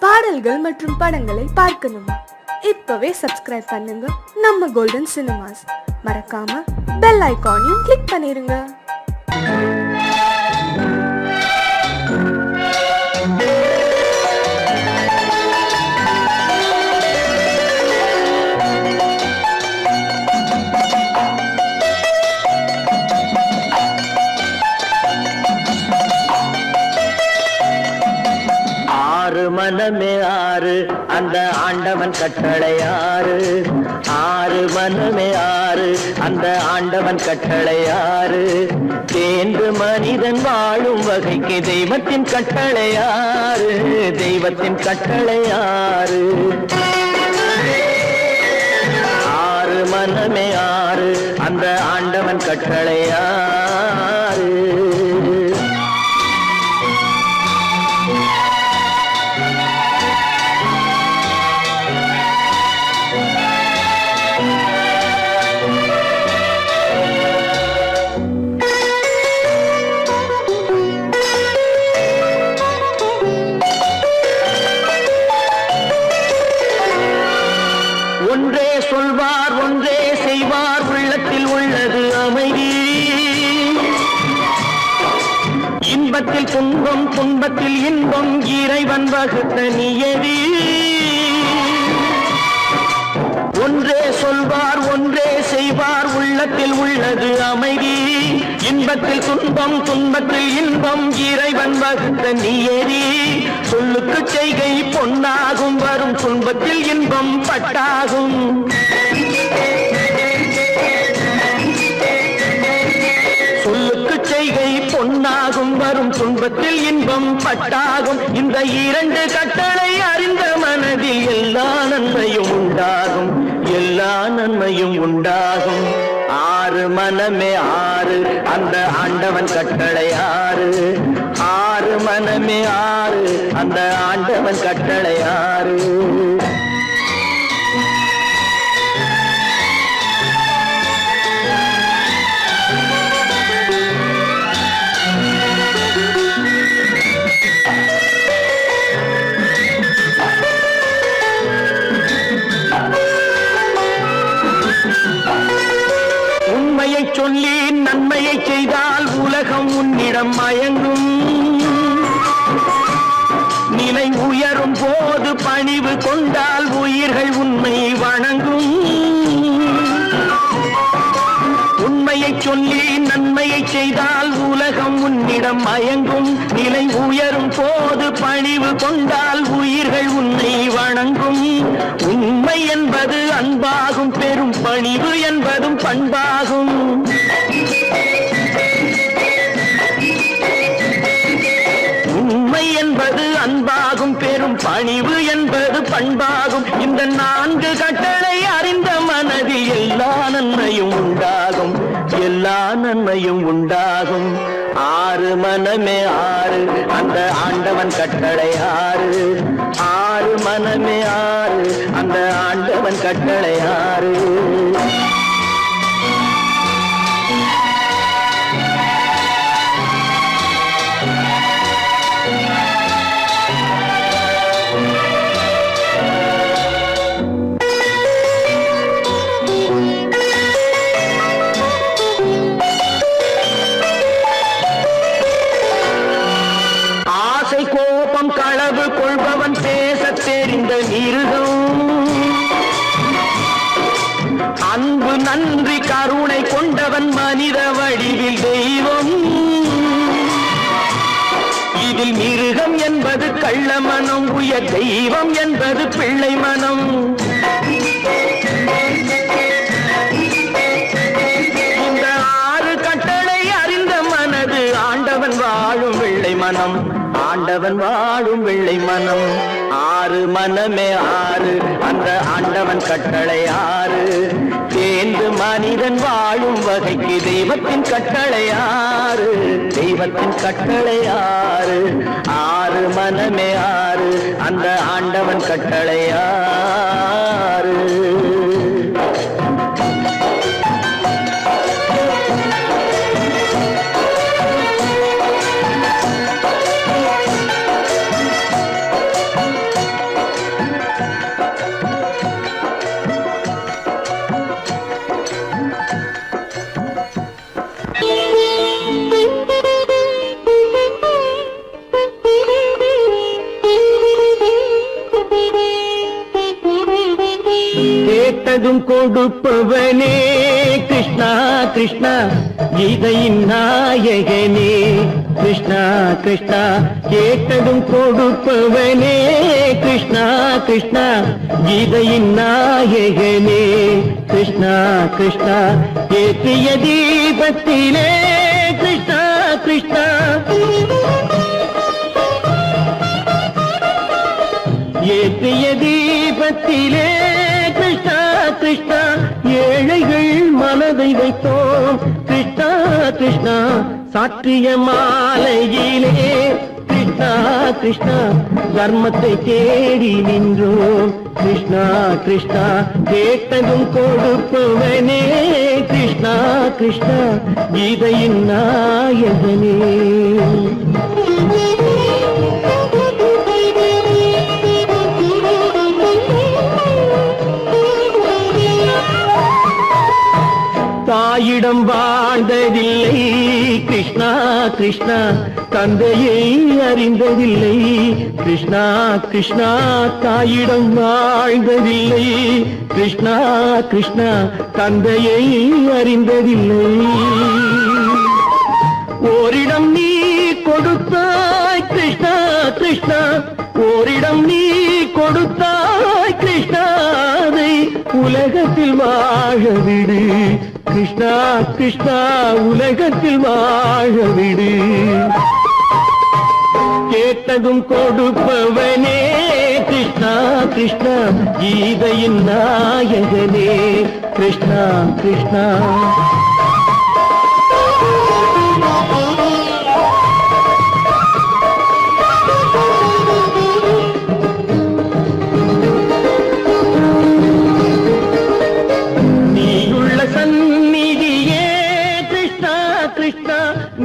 பாடல்கள் மற்றும் படங்களை பார்க்கணுமா? இப்பவே சப்ஸ்கிரைப் பண்ணுங்க நம்ம கோல்டன் சினிமாஸ். மறக்காம பெல் ஐகானையும் கிளிக் பண்ணிருங்க. மனமே ஆறு அந்த ஆண்டவன் கட்டளை ஆறு. ஆறு மனமே ஆறு அந்த ஆண்டவன் கட்டளை ஆறு. தேர்ந்து மனிதன் வாழும் வகைக்கு தெய்வத்தின் கட்டளை ஆறு. தெய்வத்தின் கட்டளை ஆறு. ஆறு மனமே ஆறு அந்த ஆண்டவன் கட்டளை ஆறு. ஒன்றே சொல்வார் ஒன்றே செய்வார், உள்ளத்தில் உள்ளது அமைதி. இன்பத்தில் துன்பம் துன்பத்தில் இன்பம், இறைவன் வகுத்த நியதி. ஒன்றே சொல்வார் ஒன்றே செய்வார், உள்ளத்தில் உள்ளது அமைதி. இன்பத்தில் துன்பம் துன்பத்தில் இன்பம், இறைவன் வகுத்த நியதி. சொல்லுக்கு செய்கை பொன்னாகும், வரும் துன்பத்தில் இன்பம் பட்டாகும். சொல்லுக்கு செய்கை பொன்னாகும், வரும் துன்பத்தில் இன்பம் பட்டாகும். இந்த இரண்டு கட்டளை அறிந்த மனதில் எல்லா நன்மையும் உண்டாகும். எல்லா நன்மையும் உண்டாகும். ஆறு மனமே ஆறு அந்த ஆண்டவன் கட்டளை ஆறு. ஆறு மனமே ஆறு அந்த ஆண்டவன் கட்டளை ஆறு. உண்மையை சொல்லி நன்மையை செய்தால் உலகம் உன்னிடம் மயங்கும். நிலை உயரும் போது பணிவு கொண்டால் உயிர்கள் உன்னை வணங்கும். உண்மையை சொல்லி நன்மையை செய்தால் உலகம் உன்னிடம் மயங்கும். நிலை உயரும் போது பணிவு கொண்டால் உயிர்கள் உன்னை வணங்கும். உண்மை என்பது அன்பாகும், பெரும் பணிவு என்பதும் பண்பாகும். உண்மை என்பது அன்பாகும், பெரும் பணிவு என்பது பண்பாகும். இந்த நான்கு கட்டளை அறிந்த மனதில் எல்லா நன்மையும் உண்டாகும். எல்லா நன்மையும் உண்டாகும். ஆறு மனமே ஆறு அந்த ஆண்டவன் கட்டளை ஆறு. ஆறு மனமே ஆறு அந்த ஆண்டவன் கட்டளை ஆறு. கோபம் களவு கொள்பவன் பேச தெரிந்த மிருகம். அன்பு நன்றி கருணை கொண்டவன் மனித வடிவில் தெய்வம். இதில் மிருகம் என்பது கள்ள மனம், உயர் தெய்வம் என்பது பிள்ளை மனம். இந்த ஆறு கட்டளை அறிந்த மனது ஆண்டவன் வாழும் வெள்ளை மனம். ஆண்டவன் வாழும் வெள்ளை மனம். ஆறு மனமே ஆறு அந்த ஆண்டவன் கட்டளை ஆறு. தேர்ந்து மனிதன் வாழும் வகைக்கு தெய்வத்தின் கட்டளை ஆறு. தெய்வத்தின் கட்டளை ஆறு. ஆறு மனமே ஆறு அந்த ஆண்டவன் கட்டளை ஆறு. கேட்டதும் கொடுப்பவனே கிருஷ்ணா கிருஷ்ணா கீதையின் நாயகனே கிருஷ்ணா கிருஷ்ணா கேட்டதும் கொடுப்பவனே கிருஷ்ணா கிருஷ்ணா கீதையின் நாயகனே கிருஷ்ணா கிருஷ்ணா ஏற்றிய தீபத்திலே கிருஷ்ணா கிருஷ்ணா ஏற்றிய தீபத்திலே கிருஷ்ணா கிருஷ்ணா ஏழைகள் மனதை வைத்தோம் கிருஷ்ணா கிருஷ்ணா சாற்றிய மாலையிலே கிருஷ்ணா கிருஷ்ணா தர்மத்தை தேடி நின்றோம் கிருஷ்ணா கிருஷ்ணா கேட்டதும் கொடுப்பவனே கிருஷ்ணா கிருஷ்ணா கீதையின் நாயகனே தாயிடம் வாழ்ந்ததில்லை கிருஷ்ணா கிருஷ்ணா தந்தையை அறிந்ததில்லை கிருஷ்ணா கிருஷ்ணா தாயிடம் வாழ்ந்ததில்லை கிருஷ்ணா கிருஷ்ணா தந்தையை அறிந்ததில்லை ஓரிடம் நீ கொடுத்தாய் கிருஷ்ணா கிருஷ்ணா ஓரிடம் நீ கொடுத்தாய் கிருஷ்ணாதை உலகத்தில் வாழ விடு கிருஷ்ணா கிருஷ்ணா உலகத்தில் வாழ விடு கேட்டதும் கொடுப்பவனே கிருஷ்ணா கிருஷ்ணா கீதையின் நாயகனே கிருஷ்ணா கிருஷ்ணா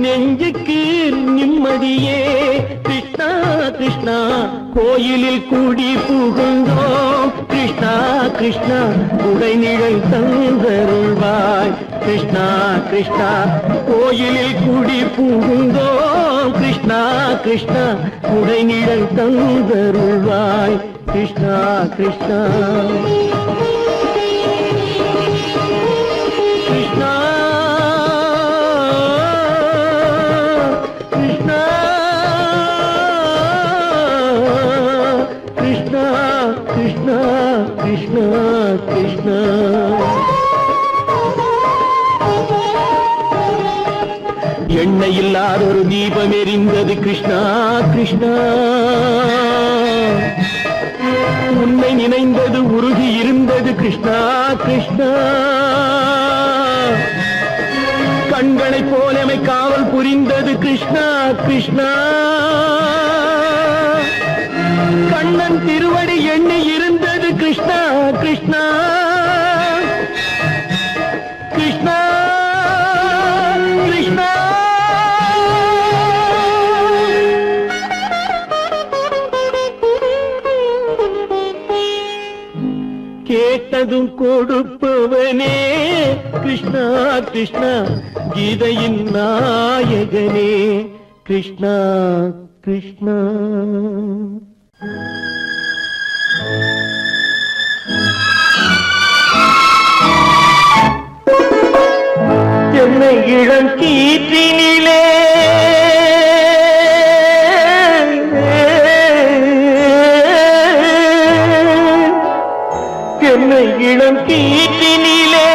நெஞ்சுக்கு நிம்மதியே கிருஷ்ணா கிருஷ்ணா கோயிலில் கூடி புகுந்தோம் கிருஷ்ணா கிருஷ்ணா உடைநிழல் தந்தருள்வாய் கிருஷ்ணா கிருஷ்ணா கோயிலில் கூடி புகுந்தோம் கிருஷ்ணா கிருஷ்ணா உடைநிழல் தந்தருள்வாய் கிருஷ்ணா கிருஷ்ணா கிருஷ்ணா கிருஷ்ணா கிருஷ்ணா எண்ணெய் இல்லாத ஒரு தீபம் எரிந்தது கிருஷ்ணா கிருஷ்ணா உன்னை நினைந்தது உருகி இருந்தது கிருஷ்ணா கிருஷ்ணா கண்களைப் போலமை காவல் புரிந்தது கிருஷ்ணா கிருஷ்ணா கண்ணன் திருவடி எண்ணி இருந்தது கிருஷ்ணா கிருஷ்ணா கிருஷ்ணா கிருஷ்ணா கேட்டதும் கொடுப்பவனே கிருஷ்ணா கிருஷ்ணா கீதையின் நாயகனே கிருஷ்ணா கிருஷ்ணா என்னை இளம் கீற்றினிலே என்னை இளம் கீற்றினிலே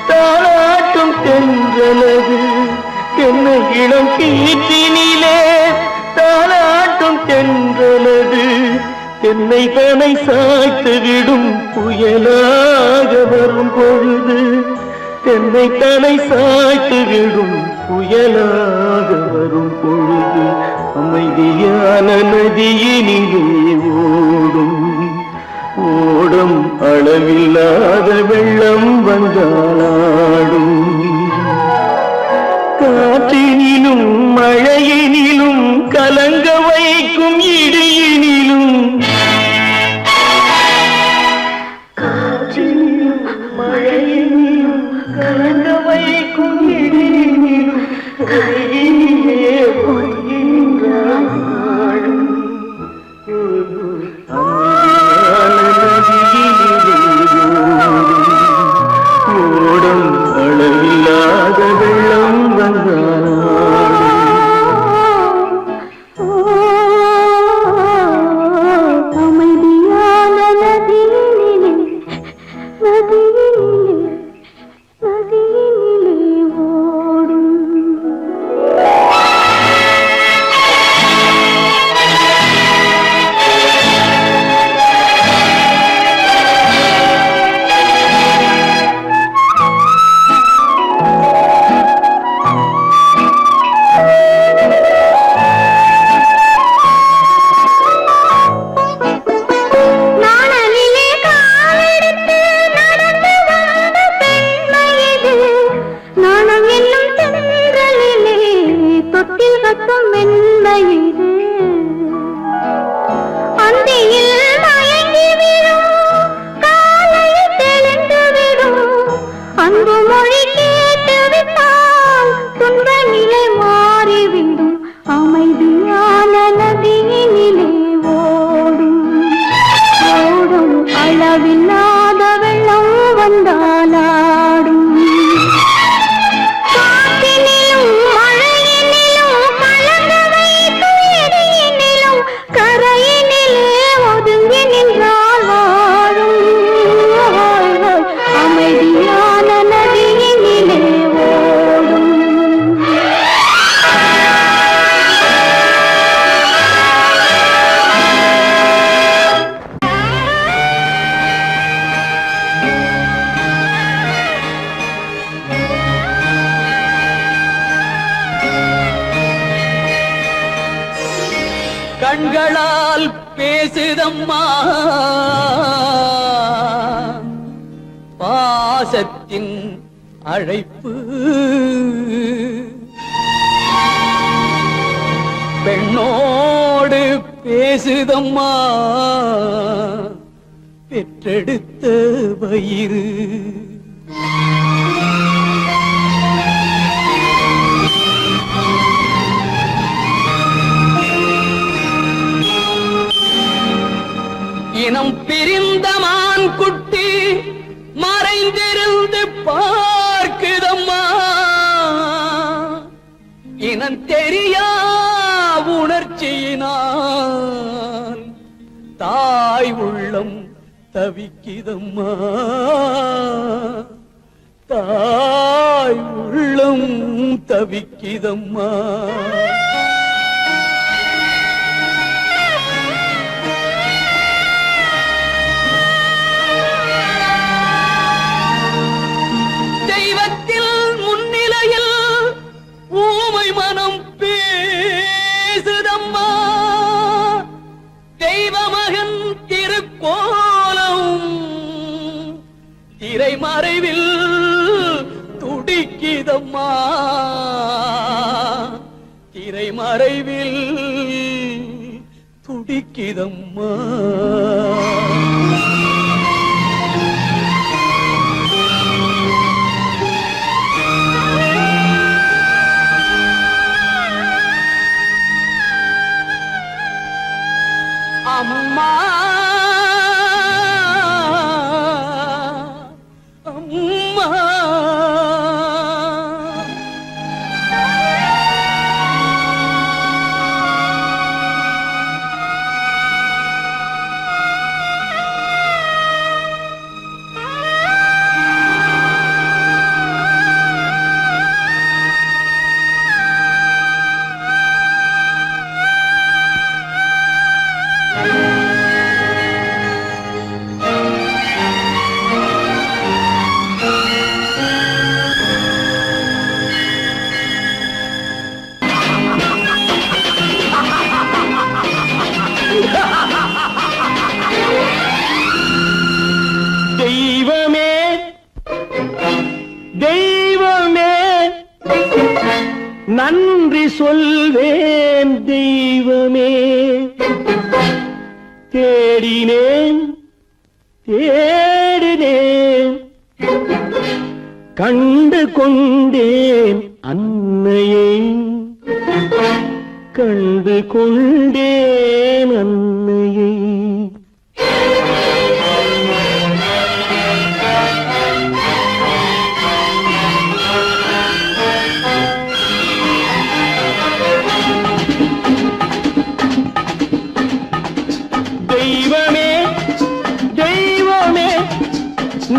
தாளாட்டும் தென்றலது என்னை இளம் கீற்றினிலே தாளாட்டும் தென்றலது என்னை தனை சாய்த்து விடும் புயலாக வரும் பொழுது என்னை தனை சாய்த்து விடும் புயலாக வரும் பொழுது அமைதியான நதியினிலே ஓடும் ஓடும் அளவில்லாத வெள்ளம் வந்தாளாடும் காற்றினிலும் மழையினிலும் கலங்க வைக்கும் இடியினிலும் காற்றினிலும் மழையினிலும் கலங்க வைக்கும் இடியினிலும் கையினிலே பொய்கின்றாள் நதியினிலே அளவில்லாத வெள்ளம் வந்தால் அமைதியான நதியினிலே ஓடும் அன்பு மொழி கேட்டு விட்டால் துன்ப நிலை மாறிவிடும் அமைதியான நதியினிலே ஓடும் ஓடும் அளவில்லாத வெள்ளம் வந்தாலாடும் காற்றினிலும் மழையினிலும் கலந்து வைத்து எரியினிலும் கரையினிலே ஒதுங்கி நின்றால் வாழும் அமைதியான நதியினிலே ஓடும் கண்களால் பேசுதம்மா பாசத்தின் அழைப்பு பெண்ணோடு பேசுதம்மா பெற்றெடுத்த வயிறு இனம் பிரிந்த மான் குட்டி மறைந்திருந்து பார்க்குதம்மா இனம் தெரியா உணர்ச்சியினால் தாய் உள்ளம் தவிக்குதம்மா தாய் உள்ளம் தவிக்குதம்மா மனம் பேசுதம்மா தெய்வமகன் திருக்கோலம் திரைமறைவில் துடிக்குதம்மா திரைமறைவில் துடிக்குதம்மா அம்மா அம்மா தெய்வமே தெய்வமே நன்றி சொல்வேன் தெய்வமே தேடினேன் தேடினேன் கண்டு கொண்டேன் அன்னையை கண்டு கொண்டேன் அன்னையை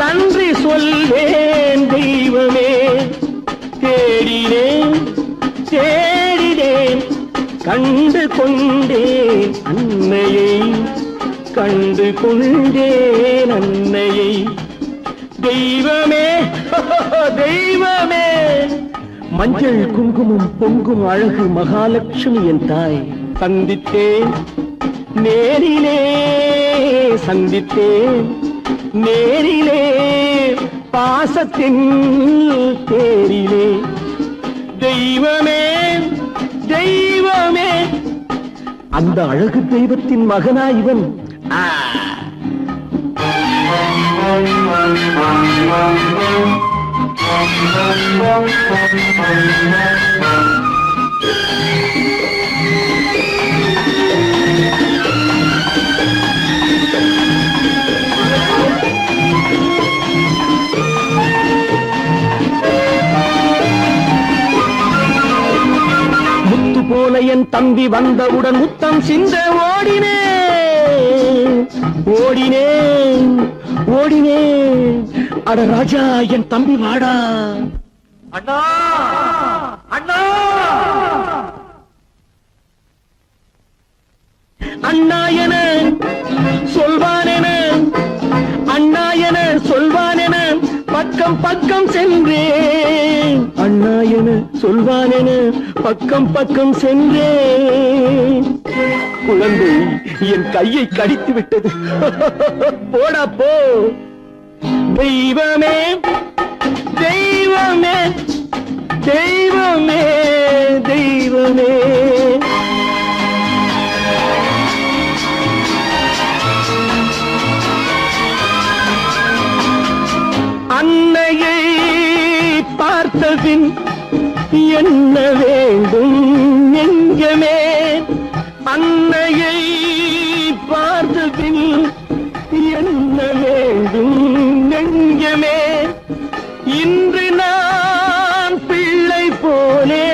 நன்றி சொல்வேன் தெய்வமே. தேடினேன் தேடினேன் கண்டு கொண்டேன் அன்னையை, கண்டு கொண்டேன் அன்னையை. தெய்வமே தெய்வமே, மஞ்சள் குங்குமம் பொங்கும் அழகு மகாலட்சுமி என் தாய். சந்தித்தேன் நேரிலே, சந்தித்தேன் நேரிலே, பாசத்தின் தேரிலே. தெய்வமே தெய்வமே, அந்த அழகு தெய்வத்தின் மகனா இவன். முத்து போல என் தம்பி வந்தவுடன் முத்தம் சிந்த ஓடினேன் ஓடினேன் ஓடினேன். அட ராஜா என் தம்பி வாடா. அண்ணா அண்ணா அண்ணா என சொல்வானென, அண்ணா என சொல்வானென பக்கம் பக்கம் சென்றேன். அண்ணா என சொல்வானென பக்கம் பக்கம் சென்றேன். குழந்தை என் கையை கடித்து விட்டது. போடா போ. தெய்வமே தெய்வமே தெய்வமே தெய்வமே. அன்னையை பார்த்தபின் என்ன வேண்டும் நெஞ்சமே, அன்னையை பார்த்தபின் என்ன வேண்டும் நெஞ்சமே. இன்று நான் பிள்ளை போலே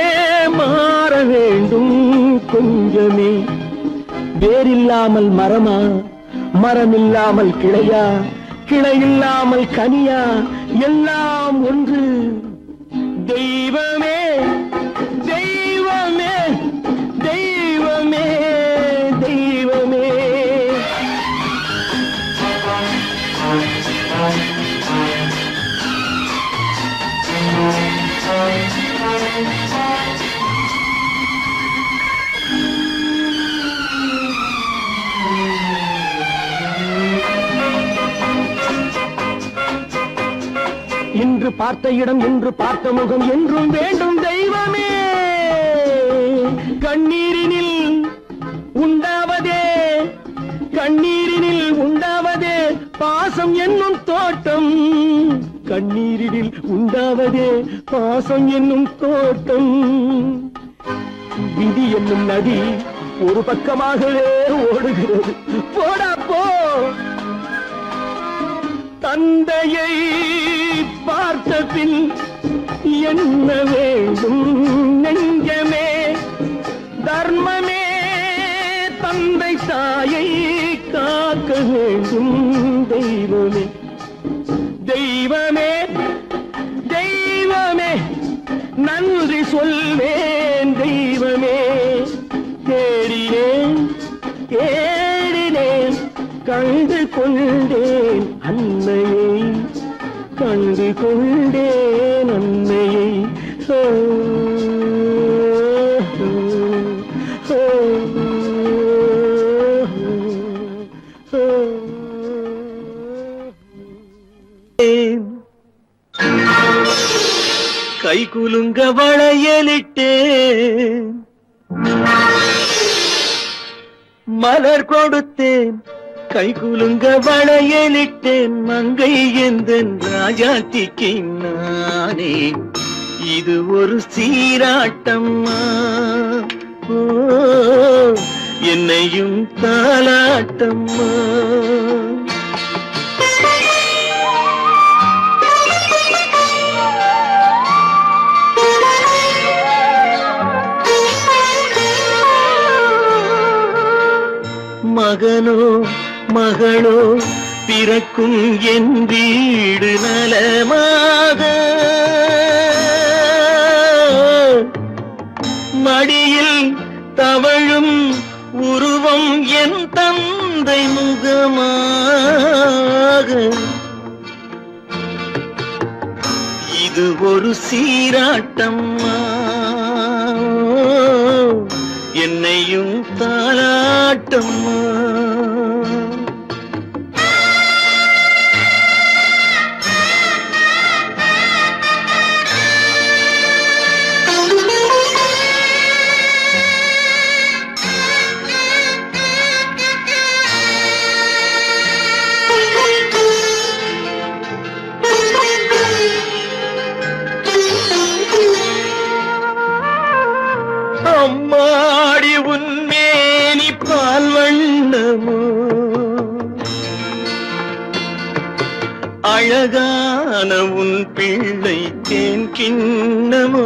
மாற வேண்டும் கொஞ்சமே. வேரில்லாமல் மரமா, மரமில்லாமல் கிளையா, கிளையில்லாமல் கனியா, எல்லாம் ஒன்று. தெய்வமே தெய்வமே தெய்வமே தெய்வமே. இன்று பார்த்த இடம், என்று பார்த்த முகம் என்றும் வேண்டும் தெய்வமே. கண்ணீரினில் உண்டாவதே, கண்ணீரினில் உண்டாவதே பாசம் என்னும் தோட்டம். கண்ணீரினில் உண்டாவதே பாசம் என்னும் தோட்டம். விதி என்னும் நதி ஒரு பக்கமாகவே ஓடுகிறது. போடா போ. தந்தையை பார்த்த பின் என்ன வேண்டும் நெஞ்சமே. தர்மமே தந்தை தாயை காக்க வேண்டும் தெய்வமே. தெய்வமே தெய்வமே, நன்றி சொல்வேன் தெய்வமே. தேடினேன் தேடினேன் கண்டு கொண்டேன் அன்னையை, கண்டு கொண்டேன் அன்னையை. கை குலுங்க வளையலிட்டேன், மலர் கொடுத்தேன். கை குலுங்க வளையலிட்டேன், மங்கை எந்தன் ராஜாத்திக்கு நானே. இது ஒரு சீராட்டம்மா, ஓ என்னையும் தாலாட்டம்மா. மகனோ மகளோ பிறக்கும் என் வீடு நலமாக மடியில் தவழும் உருவம் என் தந்தை முகமாக இது ஒரு சீராட்டம்மா என்னையும் தாலாட்டம்மா அம்மாடி உன்மேனி பால் வண்ணமோ அழகான உன் பிள்ளை தேன் கிண்ணமோ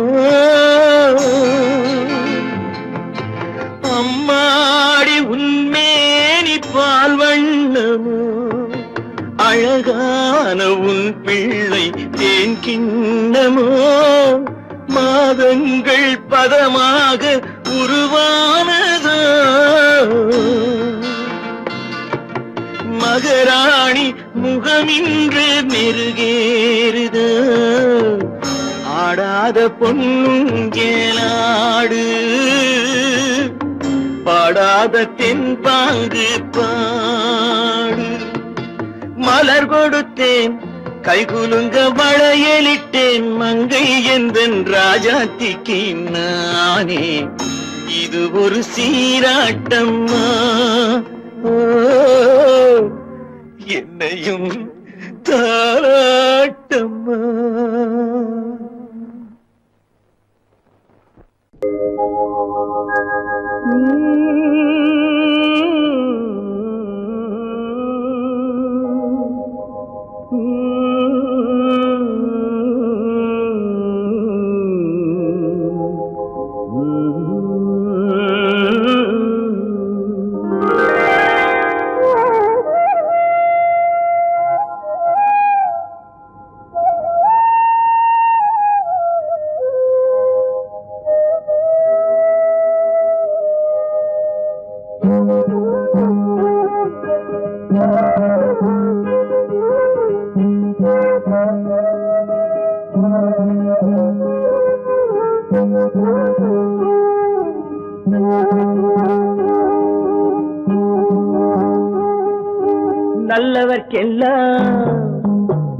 அம்மாடி உன்மேனி பால் வண்ணமோ அழகான உன் பிள்ளை தேன் கிண்ணமோ மாதங்கள் பதமாக உருவானதோ மகராணி முகமின்று மெருகேறுதோ ஆடாத பொன்னுங்கேலாடு பாடாத தென்பாங்கு பாடு மலர் கொடுத்தேன் கைகுலுங்க வளையலிட்டேன் மங்கை எந்தன் ராஜாத்திக்கு நானே இது ஒரு சீராட்டம்மா என்னையும் தாராட்டம்மா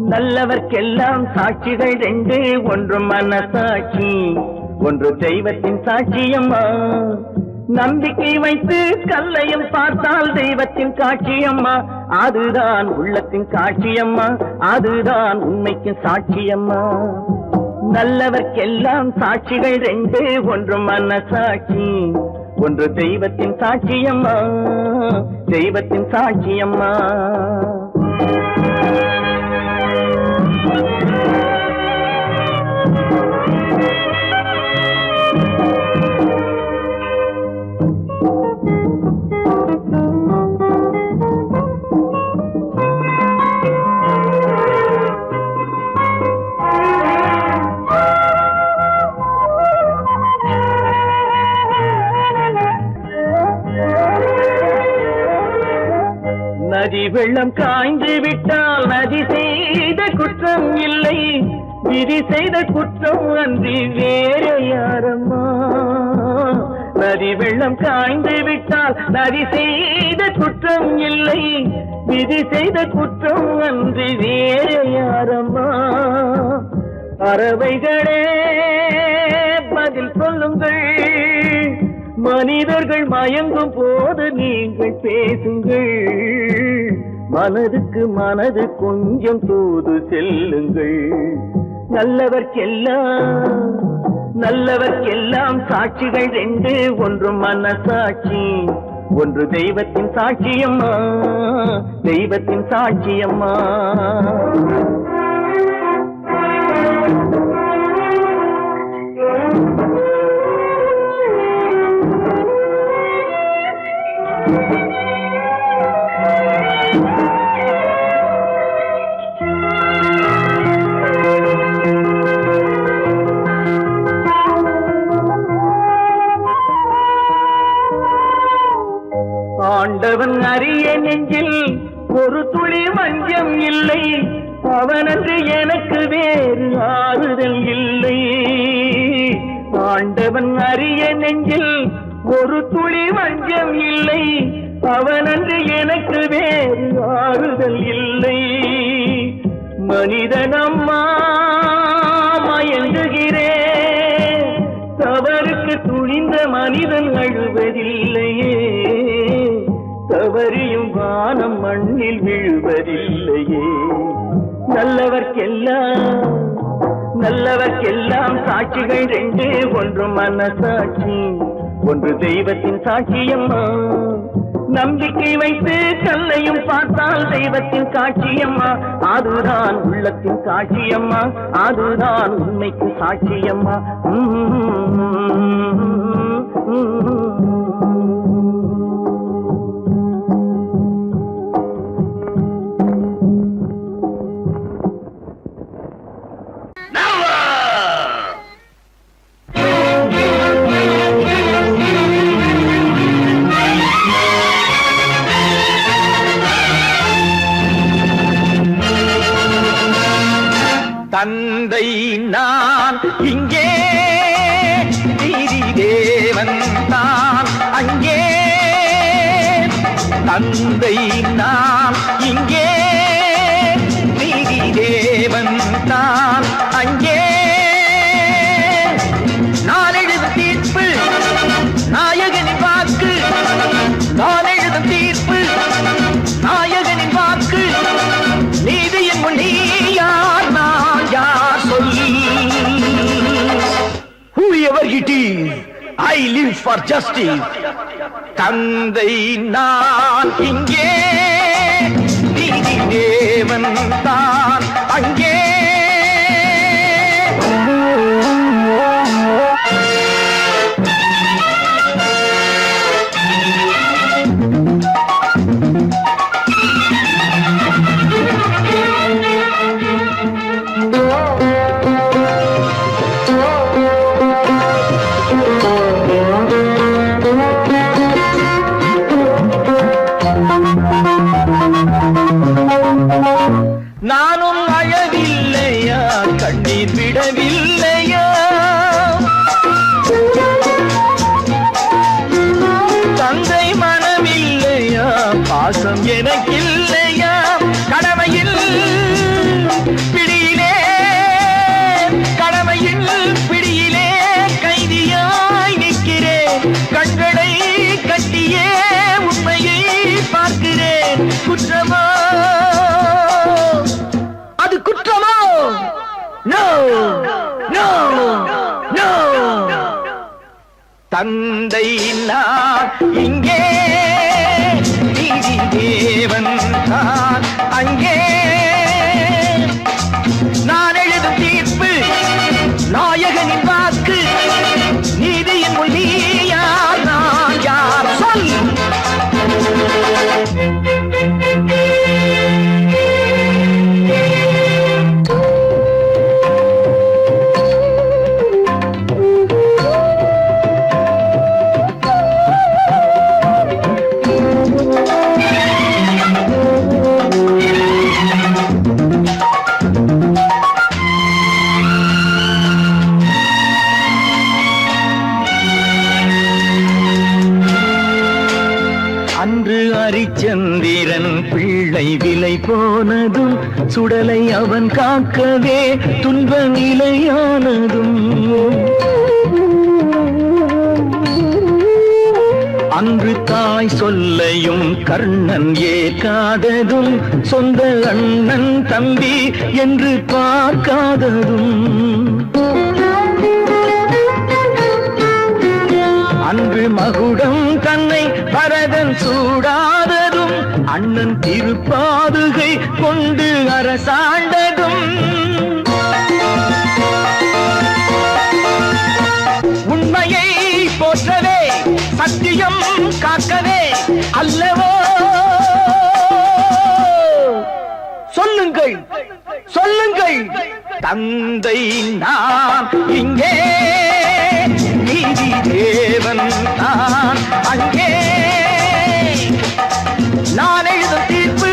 நல்லவர்க்கெல்லாம் சாட்சிகள் ரெண்டு ஒன்று மனசாட்சி ஒன்று தெய்வத்தின் சாட்சியம்மா நம்பிக்கை வைத்து கல்லையும் பார்த்தால் தெய்வத்தின் காட்சியம்மா அதுதான் உள்ளத்தின் காட்சியம்மா அதுதான் உண்மைக்கு சாட்சியம்மா நல்லவர்க்கெல்லாம் சாட்சிகள் ரெண்டு ஒன்று மனசாட்சி ஒன்று தெய்வத்தின் சாட்சியம்மா தெய்வத்தின் சாட்சியம்மா நதி வெள்ளம் காய்ந்து விட்டால் நதி செய்த குற்றம் இல்லை விதி செய்த குற்றம் அன்றி வேற யாரம்மா நதி வெள்ளம் காய்ந்து விட்டால் நதி செய்த குற்றம் இல்லை விதி செய்த குற்றம் அன்றி வேற யாரம்மா பறவைகளே பதில் சொல்லுங்கள் மனிதர்கள் மயங்கும் போது நீங்கள் பேசுங்கள் மனதுக்கு மனது கொஞ்சம் தூது செல்லுங்கள் நல்லவர்க்கெல்லாம் சாட்சிகள் ரெண்டு ஒன்று மனசாட்சி ஒன்று தெய்வத்தின் சாட்சியம்மா தெய்வத்தின் சாட்சியம்மா ஒரு துளி வஞ்சம் இல்லை, அவனன்று எனக்கு வேறு ஆறுதல் இல்லை. ஆண்டவன் அறிய நெஞ்சில் ஒரு துளி வஞ்சம் இல்லை, அவனன்று எனக்கு வேறு ஆறுதல் இல்லை. மனிதனம்மா மயங்குகிறேன், தவறுக்கு துணிந்த மனிதன் அழுவதில்லையே, தவறியும் வானம் மண்ணில் விழுவதில்லையே. நல்லவர்க்கெல்லாம் சாட்சிகள் ரெண்டு, ஒன்று மனசாட்சி, ஒன்று தெய்வத்தின் சாட்சியம்மா. நம்பிக்கை வைத்து கல்லையும் பார்த்தால் தெய்வத்தின் காட்சியம்மா, அதுதான் உள்ளத்தின் சாட்சியம்மா, அதுதான் உண்மைக்கு சாட்சியம்மா. தந்தை நான் இங்கே, நீதி தேவன் தான் அங்கே. தந்தை நான் இங்கே, நீதி தேவன் தான் அங்கே. நான் எழுதும் தீர்ப்பு நாயகனின் வாக்கு, நான் எழுதும் தீர்ப்பு நாயகனின் வாக்கு. நீதியின் முன் நீ யார், நான் யார் சொல். Whoever it is, I live for justice. தந்தை நான் இங்கே, நீதி தேவன் தான் அங்கே. நானும் அழவில்லையா, கண்ணீர் விடவில்லையா, தந்தை மனமில்லையா, பாசம் எனக்கில்லையா. கடமையில் பிடியிலே, கடமையில் பிடியிலே கைதியாய் நிற்கிறேன். கண்களை கட்டியே உண்மையை பார்க்கிறேன். குற்றமா அது குற்றமோ? No no no. தந்தை நான் இங்கே, நீதி தேவன் தான் அங்கே. நான் எழுதும் தீர்ப்பு நாயகனின் வாக்கு. நீதியின் முன் நீ யார், நான் யார் சொல். அன்று அரிச்சந்திரன் பிள்ளை விலை போனதும், சுடலை அவன் காக்கவே துன்ப நிலையானதும். அன்று தாய் சொல்லையும் கர்ணன் ஏற்காததும், சொந்த அண்ணன் தம்பி என்று பார்க்காததும். அன்று மகுடம் தன்னை பரதன் சூடாததும், அண்ணன் திருப்பாதுகை கொண்டு அரசாண்டதும். உண்மையை போற்றவே, சத்தியம் காக்கவே அல்லவோ. சொல்லுங்கள் சொல்லுங்கள். தந்தை நான் இங்கே, நீதி தேவன் தான் அங்கே. நான் எழுதும் தீர்ப்பு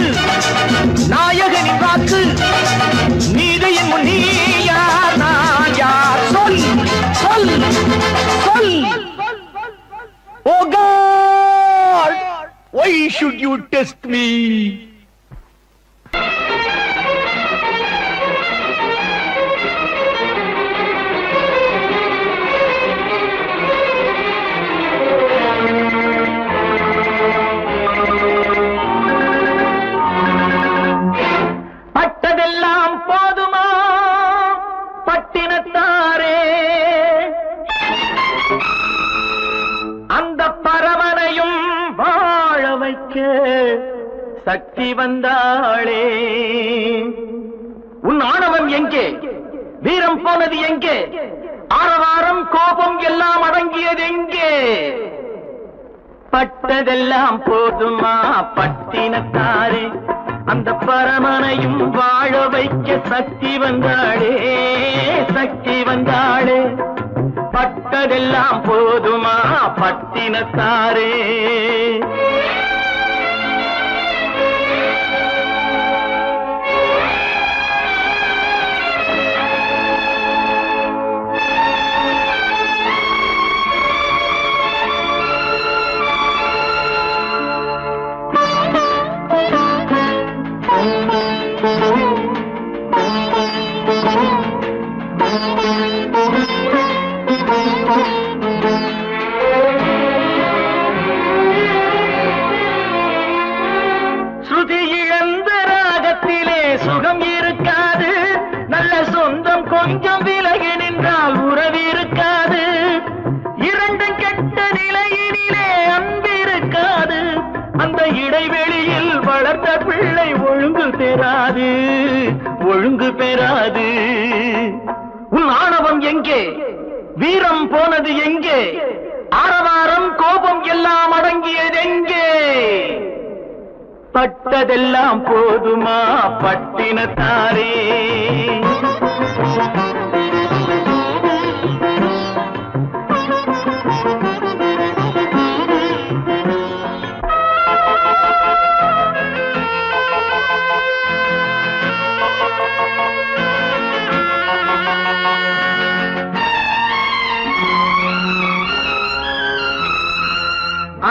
சக்தி வந்தாளே. உன் ஆணவம் எங்கே? வீரம் போனது எங்கே? ஆரவாரம் கோபம் எல்லாம் அடங்கியது எங்கே? பட்டதெல்லாம் போதுமா பட்டினத்தாரே, அந்த பரமனையும் வாழ வைக்க சக்தி வந்தாளே, சக்தி வந்தாளே. பட்டதெல்லாம் போதுமா பட்டினத்தாரே. ஸ்ருதி இழந்த ராகத்திலே சுகம் இருக்காது, நல்ல சொந்தம் கொஞ்சம் விலகி நின்றால் உறவு இருக்காது. இரண்டும் கெட்ட நிலையினிலே அன்பு இருக்காது, அந்த இடைவெளியில் வளர்ந்த பிள்ளை ஒழுங்கு பெறாது, ஒழுங்கு பெறாது. உன் ஆணவம் எங்கே? வீரம் போனது எங்கே? ஆரவாரம் கோபம் எல்லாம் அடங்கியது எங்கே? பட்டதெல்லாம் போதுமா பட்டினத்தாரே.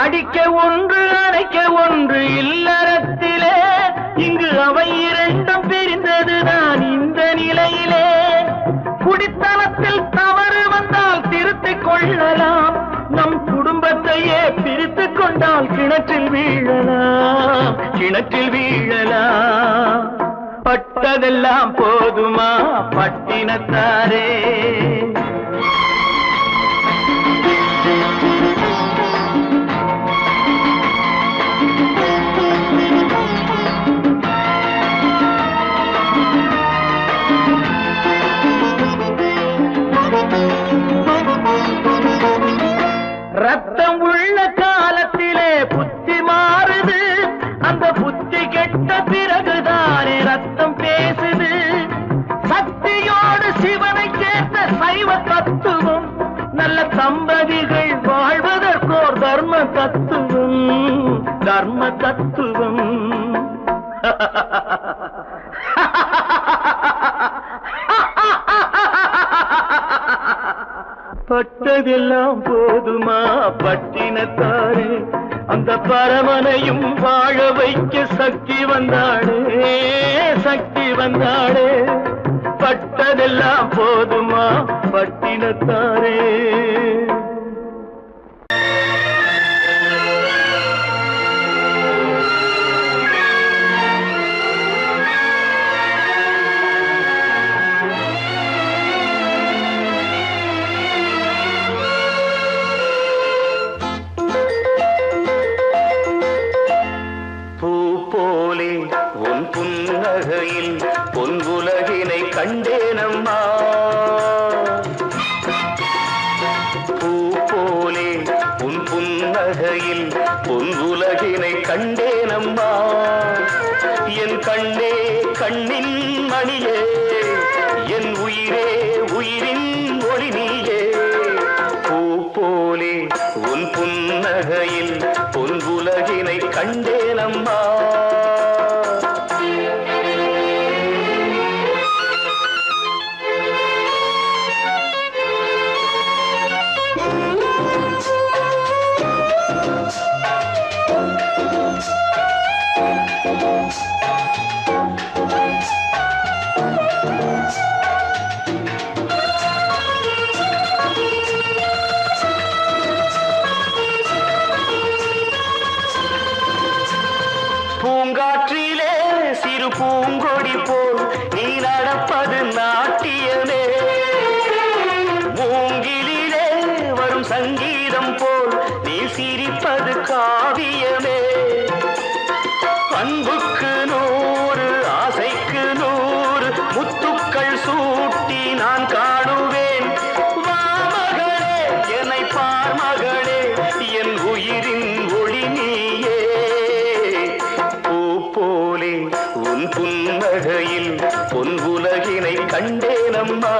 அடிக்க ஒன்று அடைக்க ஒன்று இல்லறத்திலே, இங்கு அவை இரண்டும் பிரிந்ததுதான் இந்த நிலையிலே. குடித்தனத்தில் தவறு வந்தால் திருத்திக் கொள்ளலாம், நம் குடும்பத்தையே பிரித்துக் கொண்டால் கிணற்றில் வீழலாம், கிணற்றில் வீழலாம். பட்டதெல்லாம் போதுமா பட்டினத்தாரே. ரத்தம் உள்ள காலத்திலே புத்தி மாறுது, அந்த புத்தி கெட்ட பிறகுதானே ரத்தம் பேசுது. சக்தியோடு சிவனை சேர்த்த சைவ தத்துவம், நல்ல தம்பதிகள் வாழ்வதற்கோர் தர்ம தத்துவம், தர்ம தத்துவம். பட்டதெல்லாம் போதுமா பட்டினத்தாரே, அந்த பரமனையும் வாழ வைக்க சக்தி வந்தாளே, சக்தி வந்தாளே. பட்டதெல்லாம் போதுமா பட்டினத்தாரே. உன் புன்னகையில் பொன்வுலகினை கண்டேனம்மா, பூ போலே உன் புன்னகையில் பொன்வுலகினை கண்டேனம்மா. என் கண்ணே கண்ணின் மணியே, என் உயிரே உயிரின் ஒளி நீயே. பூ போலே உன் புன்னகையில் பொன்வுலகினை கண்டேனம்மா. பூங்காற்றிலே சிறு பூங்கொடி போல் நீ நடப்பது நாட்டியமே, மூங்கிலே வரும் சங்கீதம் போல் நீ சிரிப்பது காவியமே. அன்பு உன் புன்னகையில் பொன் உலகினை கண்டேனம்மா.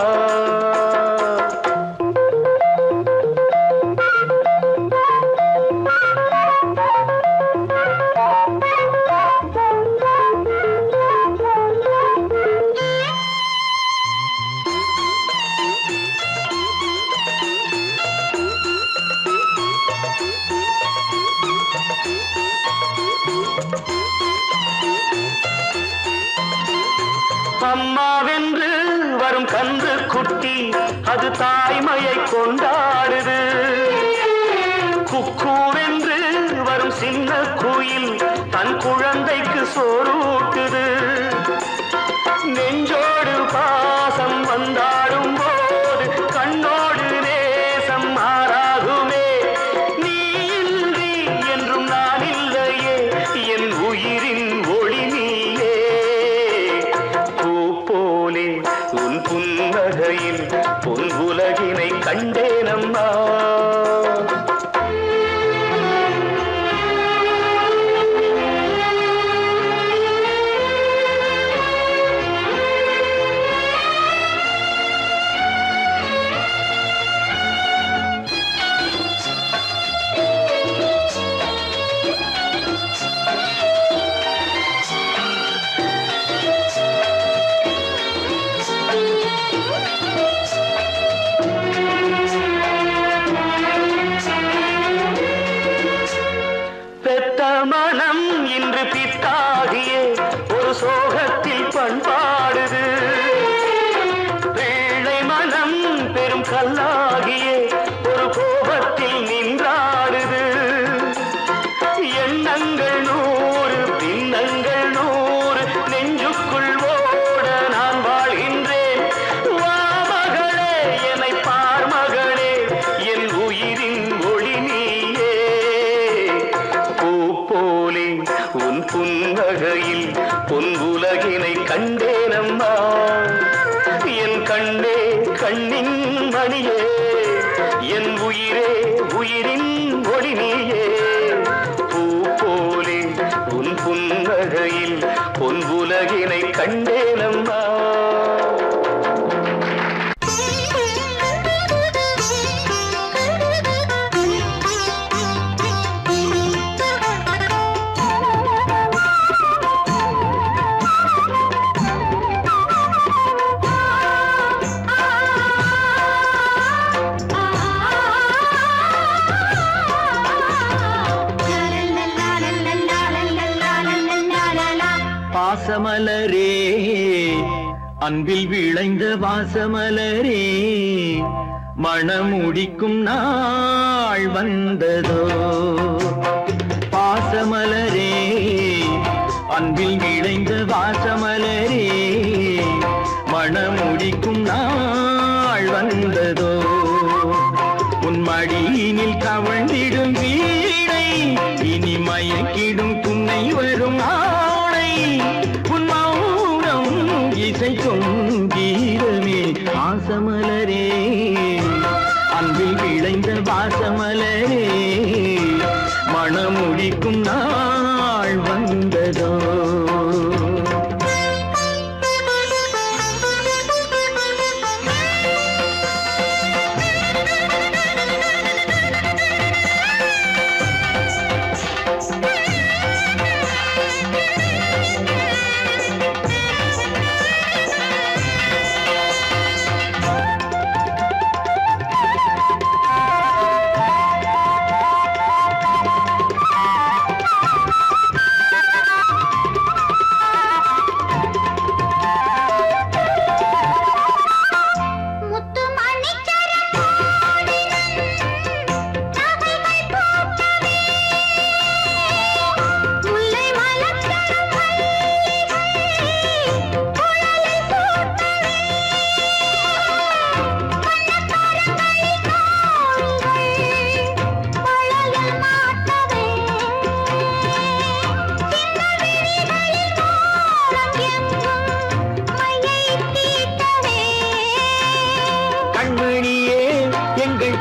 அம்மாவென்று வரும் கன்று குட்டி அது தாய்மையை கொண்டாடுது. குக்கூவென்று வரும் சின்ன குயில் தன் குழந்தைக்கு சோறூட்டுது. நெஞ்சோடு பாசம் வந்தாடும் போது கண்ணோடு நேசம் மாறாகுமே. நீ இன்றி என்றும் நான் இல்லையே, என் உயிரின் ஒளி நீயே. பூ போலே உன் புன்னகையில் பொன் உலகினை கண்டேனம்மா. மனம் இன்று பித்தாகியே ஒரு சோகத்தில் பண்பாடுது. பிள்ளை மனம் பெரும் கல்லாகியே ஒரு கோபத்தில் நின்றாடுது. எண்ணங்கள் 100 பின்னங்கள் 100 நெஞ்சுக்குள் ஓட நான் வாழ்கின்றேன். வா மகளே என்னை பார் மகளே, என் உயிரின் ஒளி நீயே. போலே உன் புன்னகையில் பொன் உலகினை கண்டேனம்மா. என் கண்ணே கண்ணின் மணியே, என் உயிரே உயிரின் ஒளி நீயே. பூ போலே உன் புன்னகையில் பொன் உலகினை கண்டேனம்மா. வாசமலரே அன்பில் விளைந்த வாசமலரே, மணமுடிக்கும் நாள் வந்ததோ. பாசமலரே அன்பில் விளைந்த வாசமலரே, மணமுடிக்கும் நாள் வந்ததோ. உன் மடியினில் கவழ்ந்திடும் வீணை இனி மயக்கிடும் துணை வரும் ஆணை. உன் மௌனம் இசைக்கும் கீதமே வாசமலரே, அன்பில் விளைந்த வாசமலரே, மணமுடிக்கும் நாள் வந்ததோ.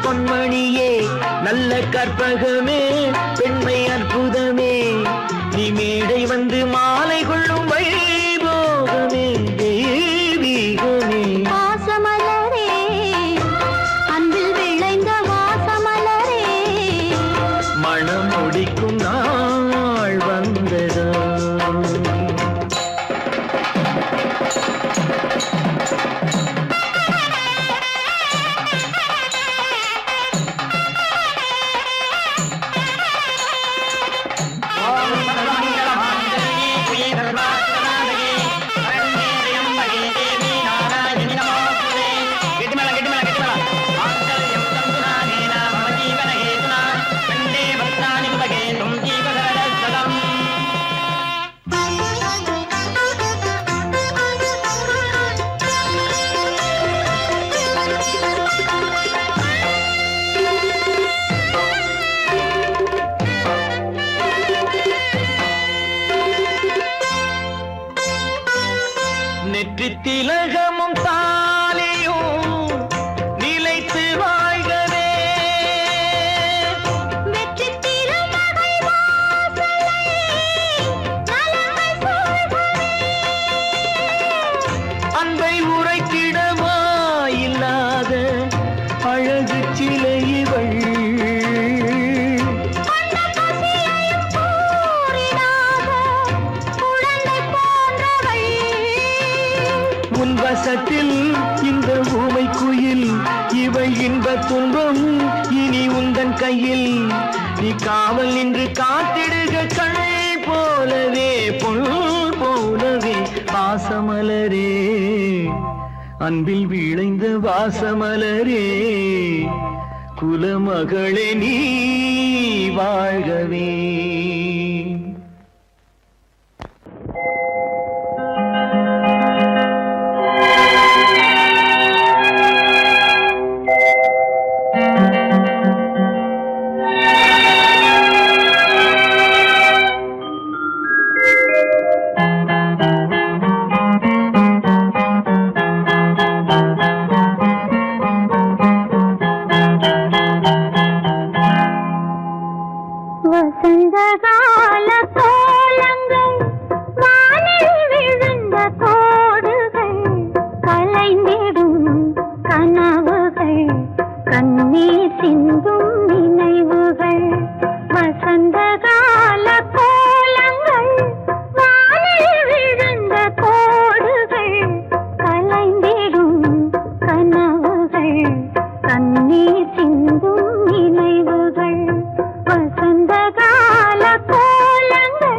பொன்மணியே நல்ல கற்பகமே பெண்மை அற்புதமே நீ மேடை வந்து மாலை கொள்ளும் நெற்றி திலகமும் தாலியும் நிலைத்து வாழ்கவே. வெற்றி திருமகள் வாசலை நலங்கள் சூழ்கவே. அன்பை உரைக்கிடமா இல்லாத அழகு சிலை இவள். அந்த பசியையும் கூறிடாத குழந்தை போன்றவள். உன் வசத்தில் இந்த ஊமை குயில் இவள் இன்ப துன்பம் இனி உந்தன் கையில். நீ காவல் நின்று காத்திடுக கண் போலவே பொன் போலவே பாசமலரே அன்பில் விளைந்த வாசமலரே குலமகளே நீ வாழ்கவே. வசந்த கால கோலங்கள் வானில் விழுந்த கோடுகள் கலைந்திடும் கனவுகள் கண்ணீர் சிந்தும் நினைவுகள். வசந்த கால கோலங்கள் வானில் விழுந்த கோடுகள் கலைந்திடும் கனவுகள் கண்ணீர் சிந்தும் நினைவுகள். வசந்த கால கோலங்கள்.